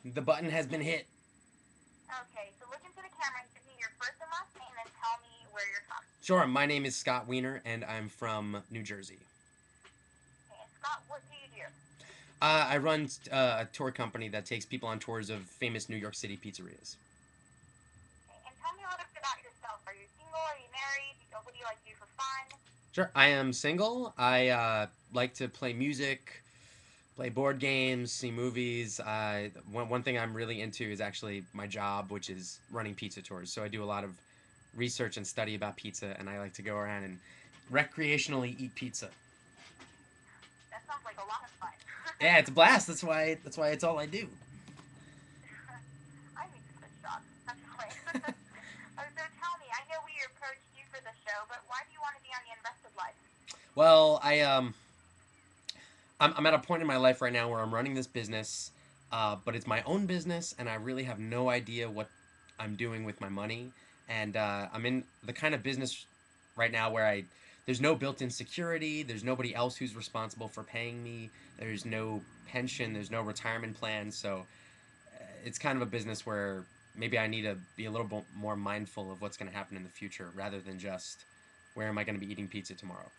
The button has been hit. Okay, so look into the camera and give me your first and last name and then tell me where you're from. Sure, my name is Scott Wiener, and I'm from New Jersey. Okay, and Scott, what do you do? I run a tour company that takes people on tours of famous New York City pizzerias. Okay, and tell me a little bit about yourself. Are you single? Are you married? What do you like to do for fun? Sure, I am single. I like to play music, play board games, see movies. One thing I'm really into is actually my job, which is running pizza tours. So I do a lot of research and study about pizza, and I like to go around and recreationally eat pizza. That sounds like a lot of fun. Yeah, it's a blast. That's why it's all I do. I need to switch jobs. Actually. So tell me, I know we approached you for the show, but why do you want to be on the invested life? Well, I'm at a point in my life right now where I'm running this business, but it's my own business, and I really have no idea what I'm doing with my money. And I'm in the kind of business right now where I there's no built-in security. There's nobody else who's responsible for paying me. There's no pension. There's no retirement plan. So it's kind of a business where maybe I need to be a little bit more mindful of what's going to happen in the future rather than just where am I going to be eating pizza tomorrow.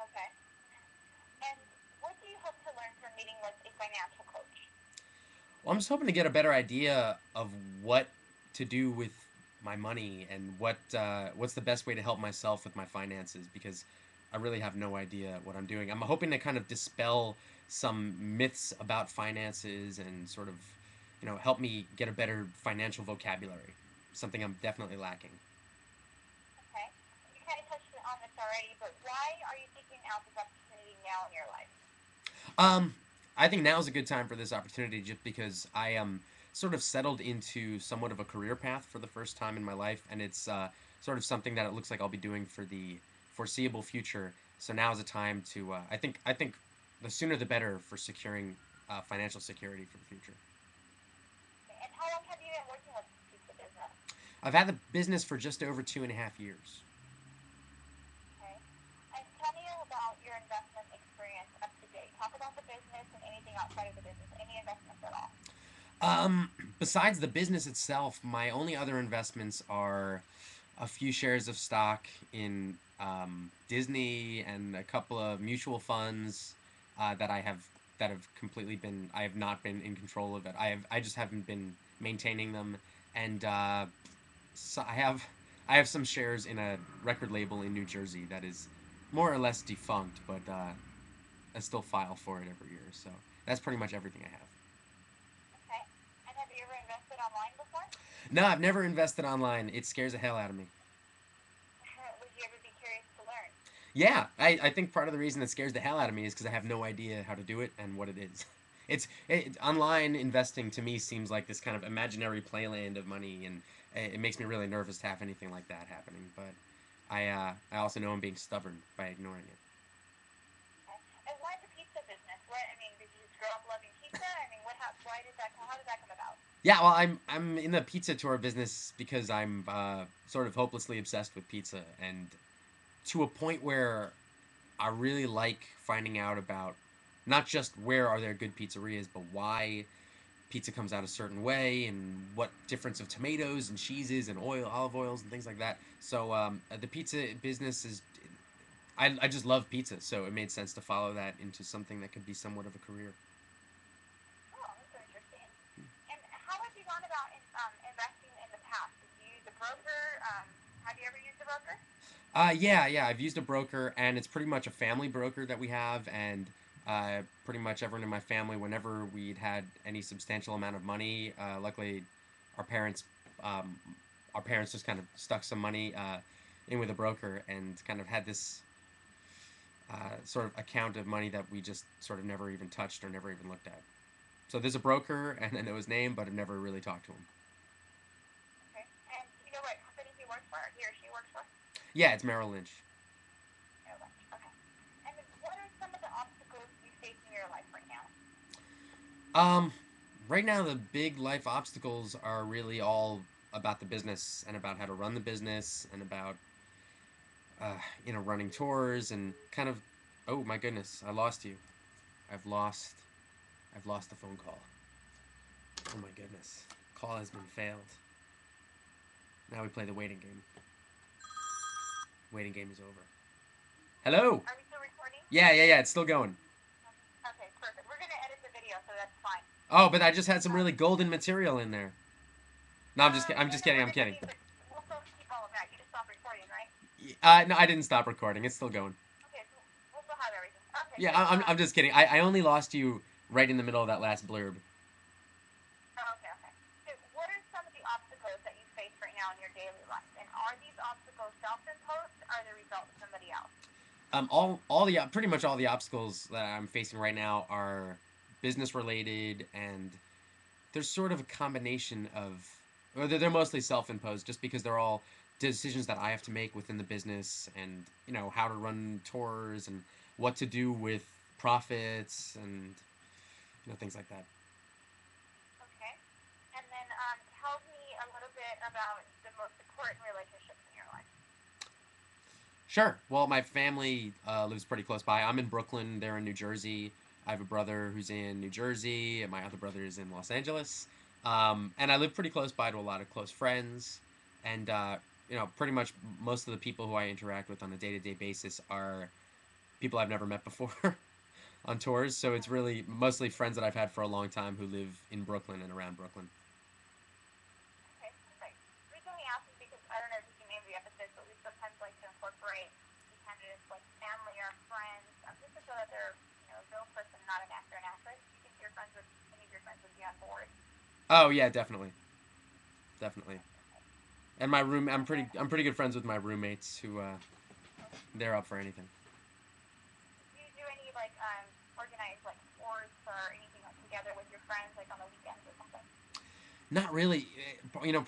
Okay. And what do you hope to learn from meeting with a financial coach? Well, I'm just hoping to get a better idea of what to do with my money and what's the best way to help myself with my finances because I really have no idea what I'm doing. I'm hoping to kind of dispel some myths about finances and sort of, help me get a better financial vocabulary. Something I'm definitely lacking. Okay. You kind of touched on this already, but why are you seeking out this opportunity now in your life? Um, I think now is a good time for this opportunity just because I am sort of settled into somewhat of a career path for the first time in my life, and it's sort of something that it looks like I'll be doing for the foreseeable future. So now is a time to. I think the sooner the better for securing financial security for the future. Okay. And how long have you been working with this pizza business? I've had the business for just over 2.5 years. Okay. And tell me about your investment experience up to date. Talk about the business and anything outside of the business, any investments at all. Besides the business itself, my only other investments are a few shares of stock in Disney and a couple of mutual funds that have completely been I have not been in control of it. I just haven't been maintaining them, and so I have some shares in a record label in New Jersey that is more or less defunct, but I still file for it every year. So that's pretty much everything I have. Okay. And have you ever invested online before? No, I've never invested online. It scares the hell out of me. Would you ever be curious to learn? Yeah, I think part of the reason it scares the hell out of me is because I have no idea how to do it and what it is. Online investing to me seems like this kind of imaginary playland of money, and it makes me really nervous to have anything like that happening. But I also know I'm being stubborn by ignoring it. Okay. And why the pizza business? What I mean, did you just grow up loving pizza? I mean, what? Why did that? How did that come about? Yeah, well, I'm in the pizza tour business because I'm sort of hopelessly obsessed with pizza, and to a point where I really like finding out about not just where are there good pizzerias, but why pizza comes out a certain way and what difference of tomatoes and cheeses and olive oils and things like that. So the pizza business is, I just love pizza, so it made sense to follow that into something that could be somewhat of a career. Oh, that's so interesting. And how have you gone about investing in the past? Did you use a broker? Have you ever used a broker? Yeah. I've used a broker, and it's pretty much a family broker that we have, and pretty much everyone in my family, whenever we'd had any substantial amount of money, luckily, our parents, um, our parents just kind of stuck some money in with a broker, and kind of had this sort of account of money that we just sort of never even touched or never even looked at. So there's a broker, and I know his name, but I've never really talked to him. Okay. And do you know what company he works for? Or he or she works for? Yeah, it's Merrill Lynch. No lunch. Okay. And what are some of the obstacles you face in your life right now? Um, right now, the big life obstacles are really all about the business and about how to run the business and about running tours and kind of. Oh my goodness, I lost you. I've lost. I've lost the phone call. goodness. Call has been failed. Now we play the waiting game. Waiting game is over. Hello? Are we still recording? Yeah, it's still going. Okay, perfect. We're gonna edit the video, so that's fine. Oh, but I just had some really golden material in there. No, I'm just kidding. We're I'm gonna kidding. keep it. We'll still keep all of that. You just stop recording, right? No, I didn't stop recording. It's still going. Okay, so we'll still have everything. Okay, Yeah, so I'm just kidding. I only lost you right in the middle of that last blurb. okay. So what are some of the obstacles that you face right now in your daily life? And are these obstacles self-imposed or are the result of somebody else? All the pretty much all the obstacles that I'm facing right now are business related, and there's sort of a combination of, or they're mostly self-imposed, just because they're all decisions that I have to make within the business, and how to run tours and what to do with profits and things like that. Okay. And then tell me a little bit about the most important relationships in your life. Sure. Well, my family lives pretty close by. I'm in Brooklyn. They're in New Jersey. I have a brother who's in New Jersey, and my other brother is in Los Angeles. And I live pretty close by to a lot of close friends. And, pretty much most of the people who I interact with on a day to day basis are people I've never met before on tours. So it's really mostly friends that I've had for a long time who live in Brooklyn and around Brooklyn. Okay, perfect. The reason we ask is because I don't know if you can name the episodes, but we sometimes like to incorporate the candidates like family or friends, just to show that they're a real person, not an actor and actress. Do you think your friends would any of your friends would be on board? Oh, yeah, definitely. Definitely. And I'm pretty good friends with my roommates who, they're up for anything. Do you do any like organized like sports or anything like together with your friends like on the weekends or something? Not really.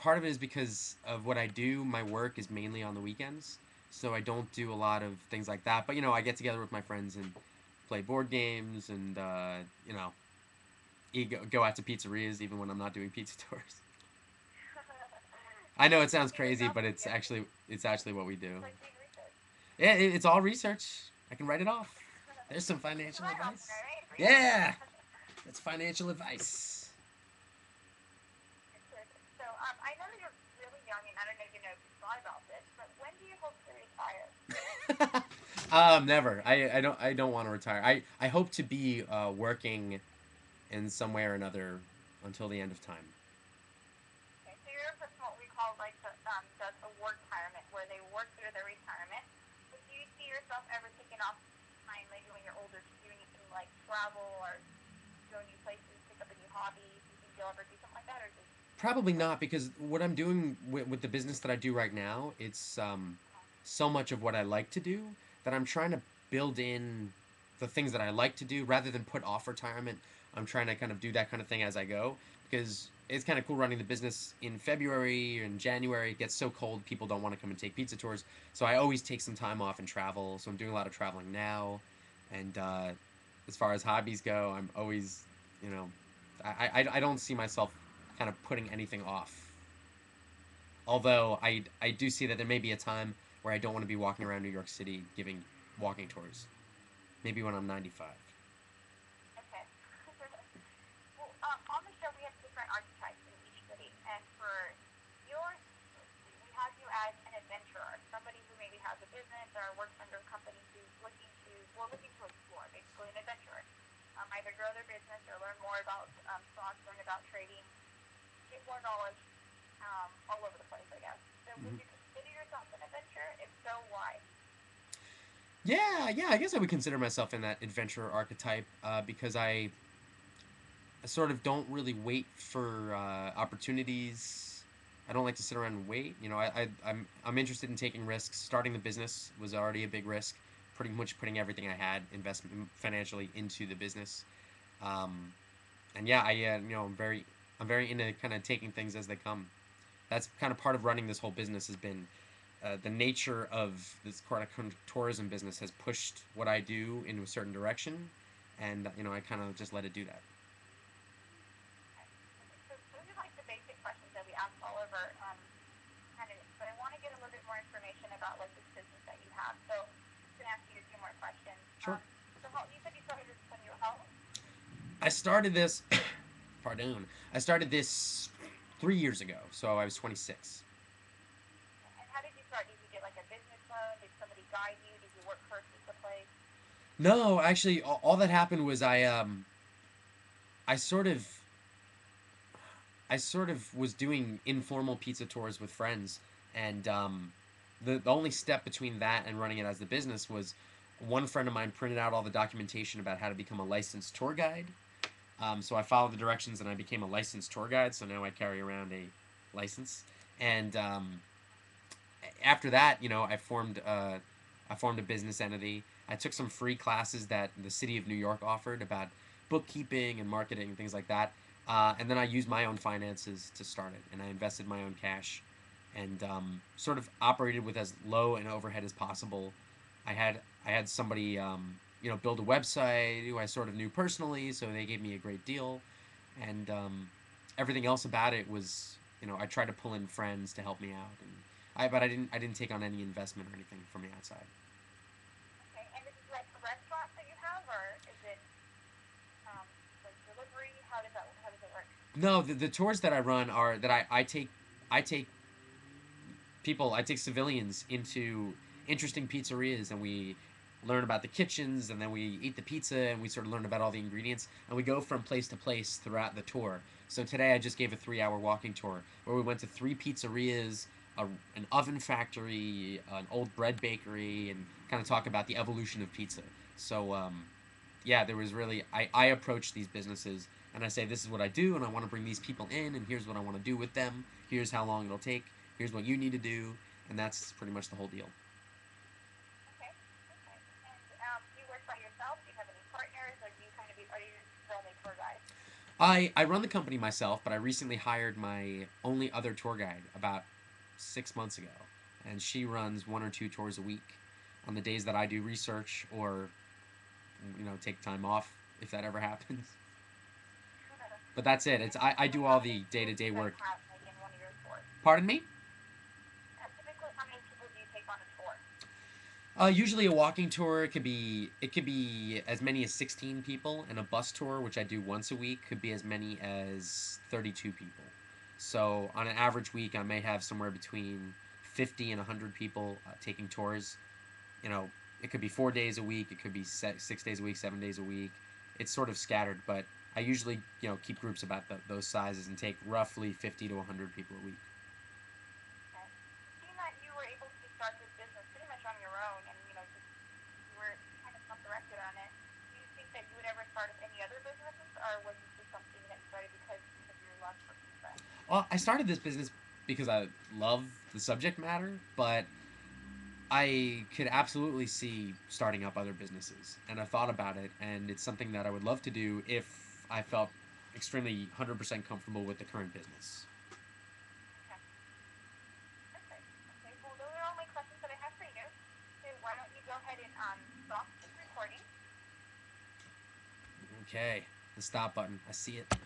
Part of it is because of what I do. My work is mainly on the weekends, so I don't do a lot of things like that. But I get together with my friends and play board games, and go out to pizzerias even when I'm not doing pizza tours. I know it sounds crazy, but it's actually what we do. It's like doing research. Yeah, it's all research. I can write it off. There's some financial advice. Yeah, that's financial advice. So I know that you're really young, and I don't even know if you thought about this, but when do you hope to retire? Never. I don't want to retire. I hope to be working in some way or another until the end of time. Okay, so you're a person what we call like does a work retirement, where they work through their retirement. But do you see yourself ever taking off time, maybe when you're older, to do anything like travel or go new places, pick up a new hobby? Do you think you'll ever do something like that, or just Probably not, because what I'm doing with the business that I do right now, it's so much of what I like to do that I'm trying to build in the things that I like to do rather than put off retirement. I'm trying to kind of do that kind of thing as I go, because it's kind of cool running the business in February and January. It gets so cold, people don't want to come and take pizza tours. So I always take some time off and travel. So I'm doing a lot of traveling now. And as far as hobbies go, I'm always, you know, I don't see myself kind of putting anything off. Although I do see that there may be a time where I don't want to be walking around New York City giving walking tours. Maybe when I'm 95. okay? Well, on the show we have different archetypes in each city, and for yours, we have you as an adventurer, somebody who maybe has a business or works under a company who's looking to explore, basically an adventurer. Either grow their business or learn more about stocks, learn about trading, get more knowledge all over the place, I guess. So would Mm-hmm. you consider yourself an adventurer? If so, why? Yeah. I guess I would consider myself in that adventurer archetype because I sort of don't really wait for opportunities. I don't like to sit around and wait. I'm interested in taking risks. Starting the business was already a big risk. Pretty much putting everything I had investment financially into the business. Um, and yeah, I'm very into kind of taking things as they come. That's kind of part of running this whole business has been the nature of this kind of tourism business has pushed what I do in a certain direction, and I kind of just let it do that. So those are like the basic questions that we ask all of our candidates, but I want to get a little bit more information about like this business that you have. So I'm going to ask you a few more questions. Sure. So you said you started this when you were how old? I started this. pardon. I started this 3 years ago, so I was 26. And how did you start? Did you get like a business loan? Did somebody guide you? Did you work purchase the place? No, actually, all that happened was I I sort of was doing informal pizza tours with friends, and the only step between that and running it as the business was one friend of mine printed out all the documentation about how to become a licensed tour guide. So I followed the directions and I became a licensed tour guide. So now I carry around a license. And after that, I formed a business entity. I took some free classes that the city of New York offered about bookkeeping and marketing and things like that. And then I used my own finances to start it, and I invested my own cash, and sort of operated with as low an overhead as possible. I had somebody build a website who I sort of knew personally, so they gave me a great deal, and everything else about it was I tried to pull in friends to help me out, and I didn't take on any investment or anything from the outside. Okay. And this is like a restaurant that you have, or is it um, like delivery? How does it work? No, the tours that I run are that I take I take civilians into interesting pizzerias, and we learn about the kitchens, and then we eat the pizza, and we sort of learn about all the ingredients, and we go from place to place throughout the tour. So today I just gave a 3 hour walking tour where we went to three pizzerias, an oven factory, an old bread bakery, and kind of talk about the evolution of pizza. So yeah, there was really I approach these businesses and I say this is what I do and I want to bring these people in and here's what I want to do with them. Here's how long it'll take. Here's what you need to do, and that's pretty much the whole deal. Okay. Okay. And do you work by yourself? Do you have any partners, or do you kind of are you just the only tour guide? I run the company myself, but I recently hired my only other tour guide about 6 months ago, and she runs one or two tours a week on the days that I do research or take time off if that ever happens. But that's it. It's I Typically, do how all many the day people to do day you guys work. have like in one of your tours? Pardon me. Typically, how many people do you take on a tour? Usually a walking tour it could be as many as 16 people, and a bus tour, which I do once a week, could be as many as 32 people. So on an average week, I may have somewhere between 50 and 100 people taking tours. You know, it could be 4 days a week, it could be 6 days a week, 7 days a week. It's sort of scattered, but I usually keep groups about those sizes and take roughly 50 to 100 people a week. Okay. Seeing that you were able to start this business pretty much on your own, and just you were kind of self-directed on it, do you think that you would ever start any other businesses, or was this just something that you started because of your love for pizza? Well, I started this business because I love the subject matter, but I could absolutely see starting up other businesses, and I've thought about it, and it's something that I would love to do if I felt extremely 100% comfortable with the current business. Okay. Perfect. Okay. Well, those are all my questions that I have for you. So why don't you go ahead and stop this recording? Okay, the stop button. I see it.